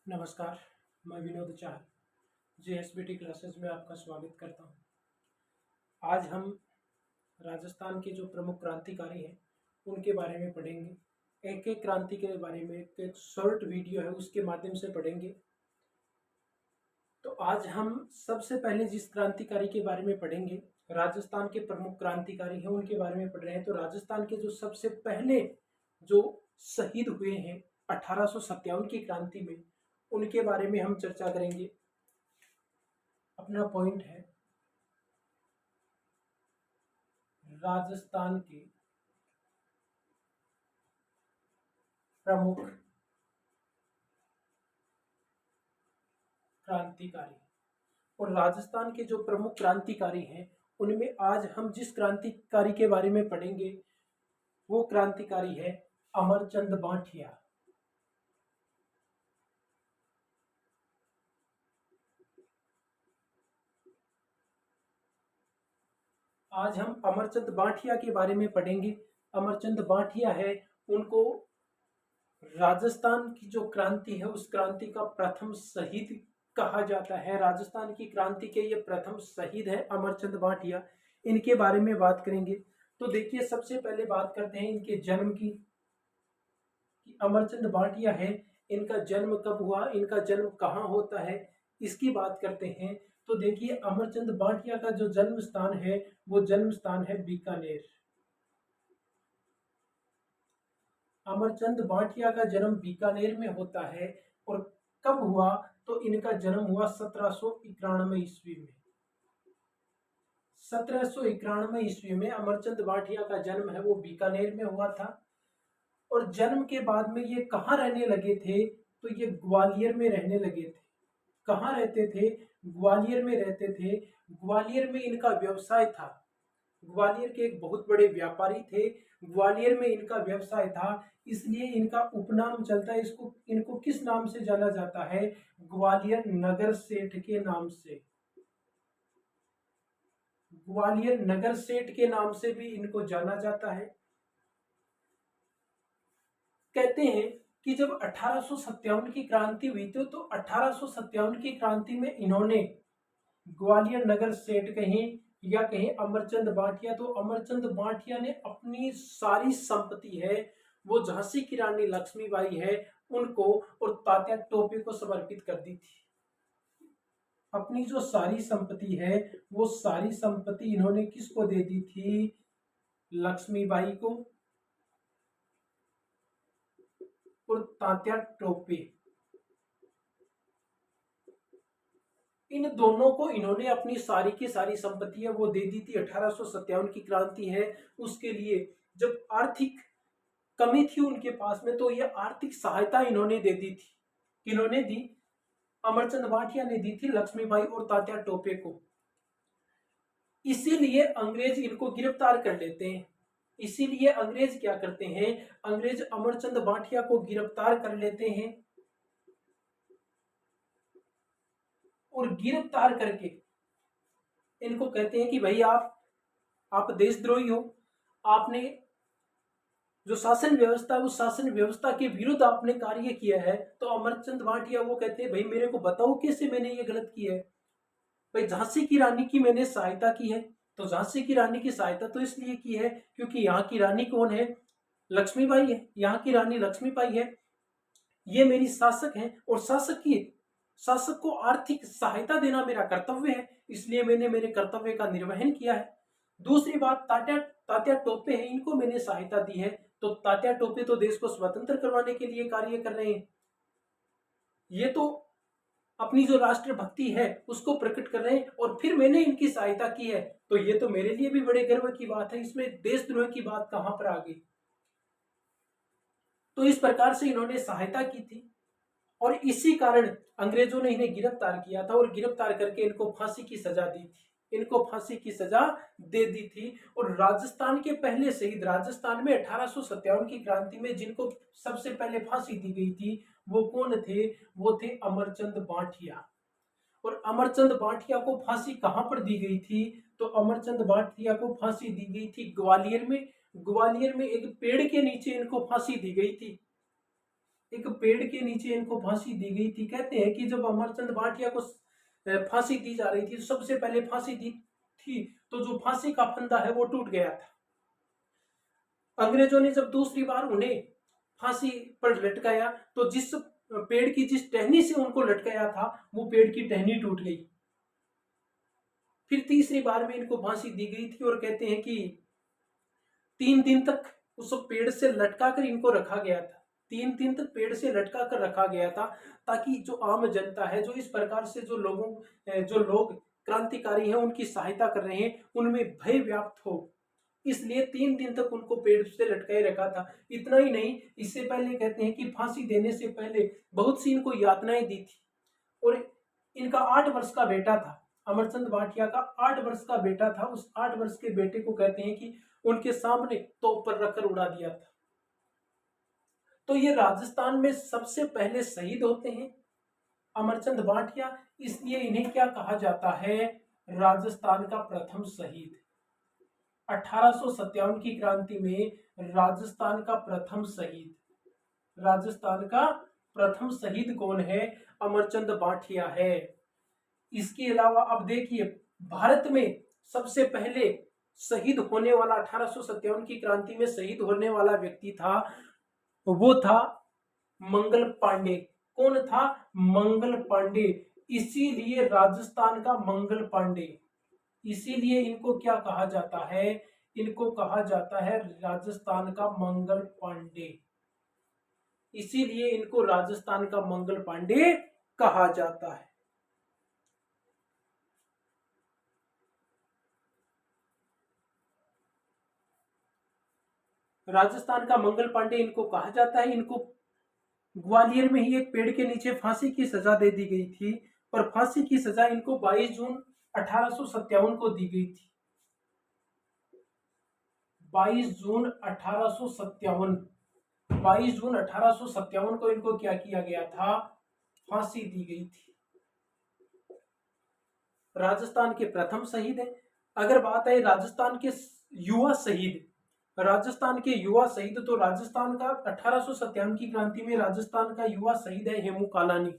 नमस्कार। मैं विनोद चाहल JSBT classes में आपका स्वागत करता हूं। आज हम राजस्थान के जो प्रमुख क्रांतिकारी हैं उनके बारे में पढ़ेंगे। एक एक क्रांति के बारे में एक शॉर्ट वीडियो है उसके माध्यम से पढ़ेंगे। तो आज हम सबसे पहले जिस क्रांतिकारी के बारे में पढ़ेंगे, राजस्थान के प्रमुख क्रांतिकारी हैं उनके बारे में पढ़ रहे हैं। तो राजस्थान के जो सबसे पहले जो शहीद हुए हैं 1857 की क्रांति में, उनके बारे में हम चर्चा करेंगे। अपना पॉइंट है राजस्थान के प्रमुख क्रांतिकारी। और राजस्थान के जो प्रमुख क्रांतिकारी हैं उनमें आज हम जिस क्रांतिकारी के बारे में पढ़ेंगे वो क्रांतिकारी है अमरचंद बांठिया। आज हम अमरचंद बांठिया के बारे में पढ़ेंगे। अमरचंद बांठिया है, उनको राजस्थान की जो क्रांति है उस क्रांति का प्रथम शहीद कहा जाता है। राजस्थान की क्रांति के ये प्रथम शहीद है अमरचंद बांठिया। इनके बारे में बात करेंगे। तो देखिए, सबसे पहले बात करते हैं इनके जन्म की कि अमरचंद बांठिया है, इनका जन्म कब हुआ, इनका जन्म कहाँ होता है, इसकी बात करते हैं। तो देखिए, अमरचंद बांठिया का जो जन्म स्थान है वो जन्म स्थान है बीकानेर। अमरचंद बांठिया का जन्म बीकानेर में होता है। और कब हुआ, तो इनका जन्म हुआ 1791 ईस्वी में। 1791 ईस्वी में अमरचंद बांठिया का जन्म है वो बीकानेर में हुआ था। और जन्म के बाद में ये कहाँ रहने लगे थे, तो ये ग्वालियर में रहने लगे थे। कहाँ रहते थे, ग्वालियर में रहते थे। ग्वालियर में इनका व्यवसाय था। ग्वालियर के एक बहुत बड़े व्यापारी थे, ग्वालियर में इनका व्यवसाय था, इसलिए इनका उपनाम चलता है। इसको इनको किस नाम से जाना जाता है, ग्वालियर नगर सेठ के नाम से। ग्वालियर नगर सेठ के नाम से भी इनको जाना जाता है। कहते हैं कि जब 1857 की क्रांति हुई थी तो 1857 की क्रांति में इन्होंने ग्वालियर नगर सेठ कहीं या कहीं अमरचंद बांठिया, तो अमरचंद बांठिया ने अपनी सारी संपत्ति है वो झांसी की रानी लक्ष्मीबाई है उनको और तात्या टोपे को समर्पित कर दी थी। अपनी जो सारी संपत्ति है वो सारी संपत्ति इन्होंने किसको दे दी थी, लक्ष्मीबाई को और तात्या टोपे। इन दोनों को इन्होंने अपनी सारी की सारी संपत्तियां वो दे दी थी। 1857 की क्रांति है उसके लिए जब आर्थिक कमी थी उनके पास में, तो ये आर्थिक सहायता इन्होंने दे दी थी। इन्होंने दी, अमरचंद बांठिया ने दी थी लक्ष्मीबाई और तात्या टोपे को। इसीलिए अंग्रेज इनको गिरफ्तार कर लेते हैं। इसीलिए अंग्रेज क्या करते हैं, अंग्रेज अमरचंद बांठिया को गिरफ्तार कर लेते हैं और गिरफ्तार करके इनको कहते हैं कि भाई आप देशद्रोही हो, आपने जो शासन व्यवस्था उस शासन व्यवस्था के विरुद्ध आपने कार्य किया है। तो अमरचंद बांठिया वो कहते हैं भाई मेरे को बताओ कैसे मैंने ये गलत किया है। भाई झांसी की रानी की मैंने सहायता की है, तो झांसी की रानी की सहायता तो इसलिए की है क्योंकि यहाँ की रानी कौन है, लक्ष्मीबाई है। यहाँ की रानी लक्ष्मीबाई है, ये मेरी शासक है और शासक को आर्थिक सहायता देना मेरा कर्तव्य है, इसलिए मैंने मेरे कर्तव्य का निर्वहन किया है। दूसरी बात, तात्या टोपे है, इनको मैंने सहायता दी है, तो तात्या टोपे तो देश को स्वतंत्र करवाने के लिए कार्य कर रहे हैं। ये तो अपनी जो राष्ट्रभक्ति है उसको प्रकट कर रहे हैं और फिर मैंने इनकी सहायता की है, तो ये तो मेरे लिए भी बड़े गर्व की बात है। इसमें देशद्रोह की बात कहां पर आ गई। तो इस प्रकार से इन्होंने सहायता की थी और इसी कारण अंग्रेजों ने इन्हें गिरफ्तार किया था और गिरफ्तार करके इनको फांसी की सजा दी थी। इनको फांसी की सजा दे दी थी। और राजस्थान के पहले शहीद, राजस्थान में 1857 की क्रांति में जिनको सबसे पहले फांसी दी गई थी वो कौन थे, वो थे अमरचंद बांठिया। और अमरचंद बांठिया को फांसी कहां पर दी गई थी, तो अमरचंद बांठिया को फांसी दी गई थी ग्वालियर में। ग्वालियर में एक पेड़ के नीचे इनको फांसी दी गई थी। एक पेड़ के नीचे इनको फांसी दी गई थी। कहते हैं कि जब अमरचंद भाटिया को फांसी दी जा रही थी, सबसे पहले फांसी दी थी तो जो फांसी का फंदा है वो टूट गया था। अंग्रेजों ने जब दूसरी बार उन्हें फांसी पर लटकाया तो जिस पेड़ की जिस टहनी से उनको लटकाया था वो पेड़ की टहनी टूट गई। फिर तीसरी बार में इनको फांसी दी गई थी और कहते हैं कि 3 दिन तक उस पेड़ से लटका कर इनको रखा गया था। 3 दिन तक पेड़ से लटका कर रखा गया था ताकि जो आम जनता है, जो इस प्रकार से जो लोग क्रांतिकारी हैं उनकी सहायता कर रहे हैं, उनमें भय व्याप्त हो, इसलिए 3 दिन तक उनको पेड़ से लटकाए रखा था। इतना ही नहीं, इससे पहले कहते हैं कि फांसी देने से पहले बहुत सी इनको यातनाएं दी थी और इनका 8 वर्ष का बेटा था। अमरचंद भाटिया का 8 वर्ष का बेटा था। उस 8 वर्ष के बेटे को कहते हैं कि उनके सामने तोप पर रखकर उड़ा दिया था। तो ये राजस्थान में सबसे पहले शहीद होते हैं अमरचंद भाटिया, इसलिए इन्हें क्या कहा जाता है, राजस्थान का प्रथम शहीद। 1857 की क्रांति में राजस्थान का प्रथम शहीद कौन है, अमरचंद भाटिया है। इसके अलावा अब देखिए, भारत में सबसे पहले शहीद होने वाला 1857 की क्रांति में शहीद होने वाला व्यक्ति था, वो था मंगल पांडे। कौन था, मंगल पांडे। इसीलिए राजस्थान का मंगल पांडे, इसीलिए इनको क्या कहा जाता है, इनको कहा जाता है राजस्थान का मंगल पांडे। इसीलिए इनको राजस्थान का मंगल पांडे कहा जाता है। राजस्थान का मंगल पांडे इनको कहा जाता है। इनको ग्वालियर में ही एक पेड़ के नीचे फांसी की सजा दे दी गई थी और फांसी की सजा इनको 22 जून 1857 को दी गई थी। 22 जून 1857 को इनको क्या किया गया था, फांसी दी गई थी। राजस्थान के प्रथम शहीद है। अगर बात है राजस्थान के युवा शहीद, तो राजस्थान का 1857 की क्रांति में राजस्थान का युवा शहीद है हेमू कालानी।